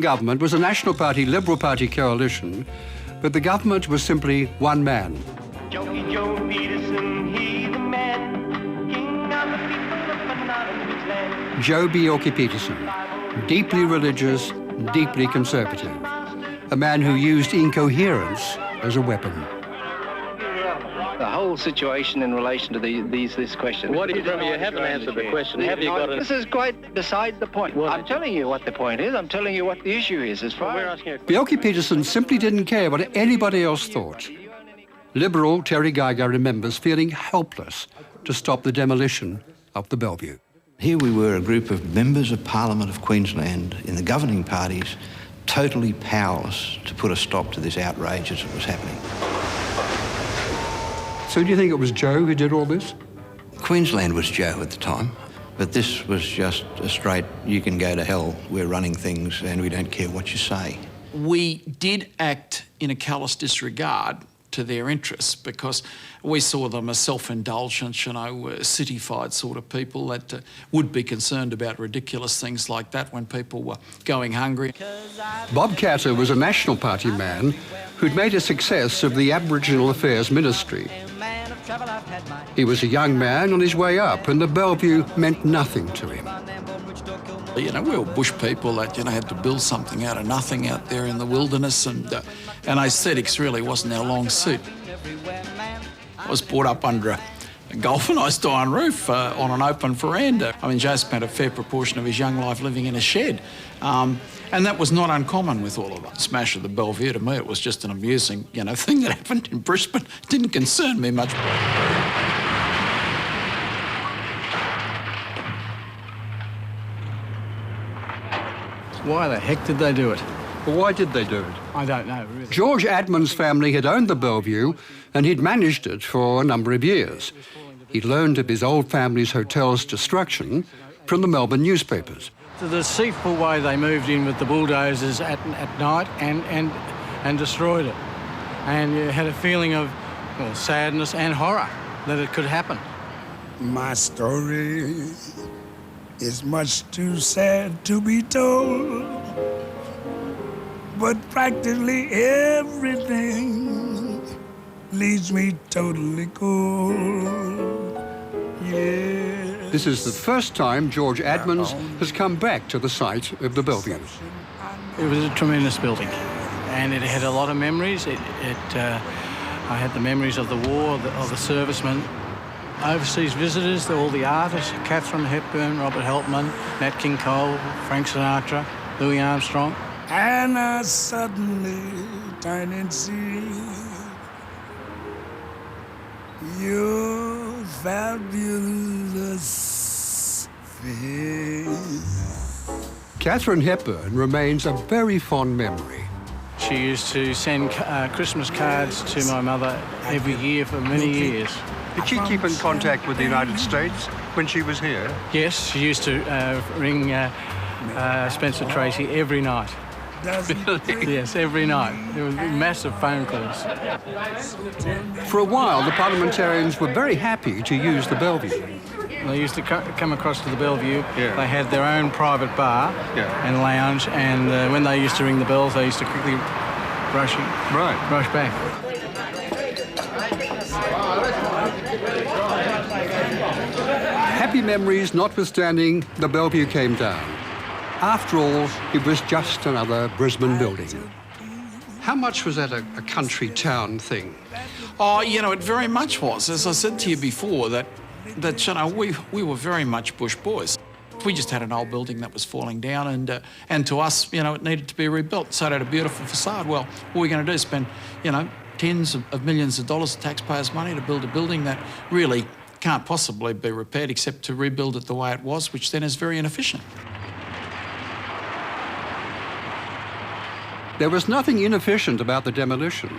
Government was a National Party, Liberal Party coalition, but the government was simply one man. Joh Bjelke-Petersen, he the man, king of the people of anonymous land. Joh Bjelke-Petersen, deeply religious, deeply conservative, a man who used incoherence as a weapon. The whole situation in relation to this question. What is it? You haven't answered the question. Have you got it? This is quite beside the point. I'm telling you what the point is. I'm telling you what the issue is. As far as Bjelke-Petersen simply didn't care what anybody else thought. Liberal Terry Geiger remembers feeling helpless to stop the demolition of the Bellevue. Here we were, a group of members of Parliament of Queensland in the governing parties, totally powerless to put a stop to this outrage as it was happening. So do you think it was Joh who did all this? Queensland was Joh at the time, but this was just a straight, you can go to hell, we're running things and we don't care what you say. We did act in a callous disregard to their interests because we saw them as self-indulgent, city-fied sort of people that would be concerned about ridiculous things like that when people were going hungry. Bob Katter was a National Party man who'd made a success of the Aboriginal Affairs Ministry. He was a young man on his way up, and the Bellevue meant nothing to him. You know, we were bush people that, had to build something out of nothing out there in the wilderness, and aesthetics really wasn't our long suit. I was brought up under a galvanised iron roof on an open veranda. I mean, Joh spent a fair proportion of his young life living in a shed, and that was not uncommon with all of us. Smash of the Bellevue, to me, it was just an amusing, thing that happened in Brisbane. It didn't concern me much. Why the heck did they do it? Well, why did they do it? I don't know, really. George Adman's family had owned the Bellevue, and he'd managed it for a number of years. He'd learned of his old family's hotel's destruction from the Melbourne newspapers. The deceitful way they moved in with the bulldozers at night and destroyed it. And you had a feeling of sadness and horror that it could happen. My story is much too sad to be told, but practically everything leaves me totally cold. Yeah. This is the first time George Admans has come back to the site of the Bellevue. It was a tremendous building, and it had a lot of memories. I had the memories of the war, of the servicemen, overseas visitors, all the artists, Katharine Hepburn, Robert Helpman, Nat King Cole, Frank Sinatra, Louis Armstrong. And I suddenly turn and see your fabulous face. Katharine Hepburn remains a very fond memory. She used to send Christmas cards to my mother every year for many years. Did she keep in contact with the United States when she was here? Yes, she used to ring Spencer Tracy every night. Yes, every night. There was massive phone calls. For a while, the parliamentarians were very happy to use the Bellevue. They used to come across to the Bellevue. Yeah. They had their own private bar and lounge, and when they used to ring the bells, they used to quickly rush back. Happy memories notwithstanding, the Bellevue came down. After all, it was just another Brisbane building. How much was that a country town thing? Oh, it very much was. As I said to you before, that we were very much bush boys. We just had an old building that was falling down, and to us, it needed to be rebuilt. So it had a beautiful facade. Well, what are we going to do? Spend, tens of millions of dollars of taxpayers' money to build a building that really can't possibly be repaired except to rebuild it the way it was, which then is very inefficient. There was nothing inefficient about the demolition.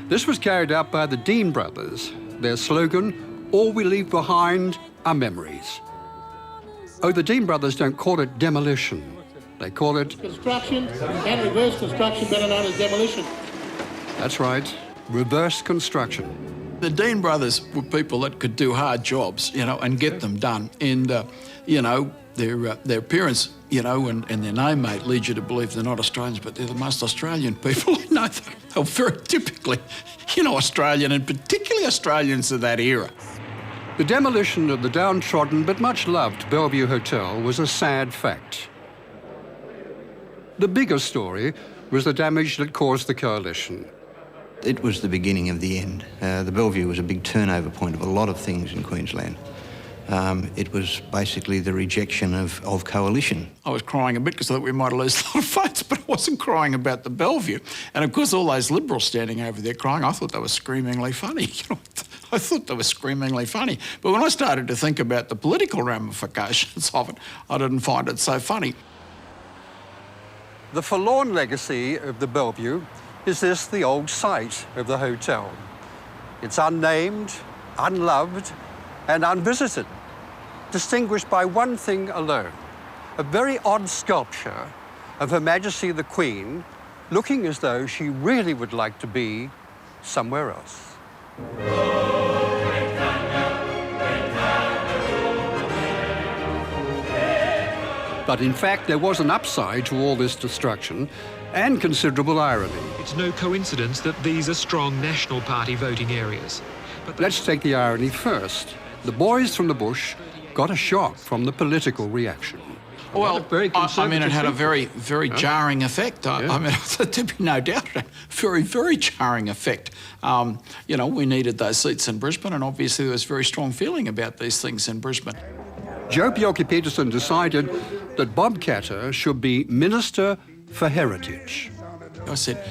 This was carried out by the Dean brothers. Their slogan, "All we leave behind are memories." Oh, the Dean brothers don't call it demolition. They call it construction and reverse construction, better known as demolition. That's right, reverse construction. The Dean brothers were people that could do hard jobs, and get them done. And, their appearance you know, and their name, mate, leads you to believe they're not Australians, but they're the most Australian people I know. They're very typically, you know, Australian, and particularly Australians of that era. The demolition of the downtrodden but much loved Bellevue Hotel was a sad fact. The bigger story was the damage that caused the coalition. It was the beginning of the end. The Bellevue was a big turnover point of a lot of things in Queensland. It was basically the rejection of coalition. I was crying a bit because I thought we might lose a lot of votes, but I wasn't crying about the Bellevue. And of course, all those Liberals standing over there crying, I thought they were screamingly funny. You know, I thought they were screamingly funny. But when I started to think about the political ramifications of it, I didn't find it so funny. The forlorn legacy of the Bellevue is this, the old site of the hotel. It's unnamed, unloved, and unvisited, distinguished by one thing alone, a very odd sculpture of Her Majesty the Queen, looking as though she really would like to be somewhere else. But in fact, there was an upside to all this destruction and considerable irony. It's no coincidence that these are strong National Party voting areas. But let's take the irony first. The boys from the bush got a shock from the political reaction. Well, I mean, it had a very, very jarring effect. I mean, there'd be no doubt, a very, very jarring effect. You know, we needed those seats in Brisbane, and obviously there was very strong feeling about these things in Brisbane. Joh Bjelke-Petersen decided that Bob Katter should be Minister for Heritage. I said,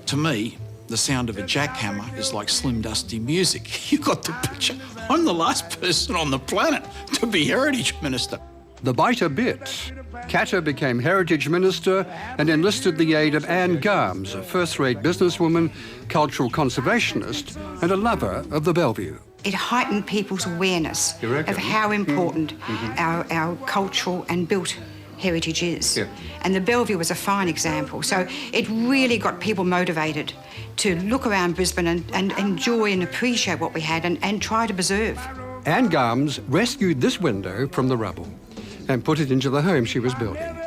to me, the sound of a jackhammer is like Slim Dusty music. You got the picture. I'm the last person on the planet to be Heritage Minister. The biter bit. Katter became Heritage Minister and enlisted the aid of Anne Garms, a first-rate businesswoman, cultural conservationist, and a lover of the Bellevue. It heightened people's awareness of how important our cultural and built heritage is. Yeah. And the Bellevue was a fine example. So it really got people motivated to look around Brisbane and enjoy and appreciate what we had and try to preserve. Anne Garms rescued this window from the rubble and put it into the home she was building.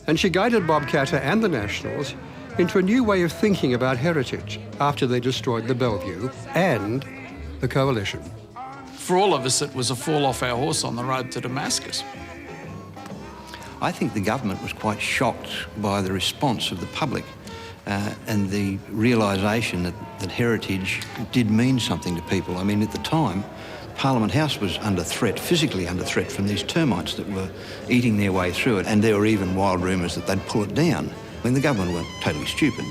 And she guided Bob Katter and the Nationals into a new way of thinking about heritage after they destroyed the Bellevue and the coalition. For all of us, it was a fall off our horse on the road to Damascus. I think the government was quite shocked by the response of the public and the realisation that heritage did mean something to people. I mean, at the time, Parliament House was under threat, physically under threat, from these termites that were eating their way through it, and there were even wild rumours that they'd pull it down. I mean, the government weren't totally stupid.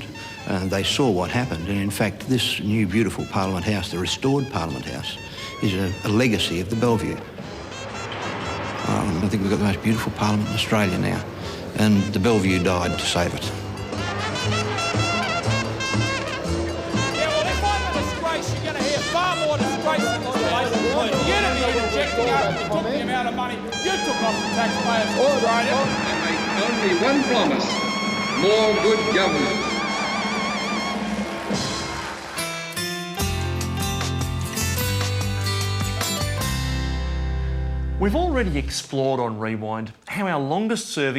They saw what happened, and in fact, this new beautiful Parliament House, the restored Parliament House, is a legacy of the Bellevue. I think we've got the most beautiful parliament in Australia now, and the Bellevue died to save it. Yeah, well, if I'm a disgrace, you're going to hear far more disgrace than the Labor. You didn't need injecting after you took the amount of money you took off the taxpayers of Australia. I make only one promise: more good government. We've already explored on Rewind how our longest serving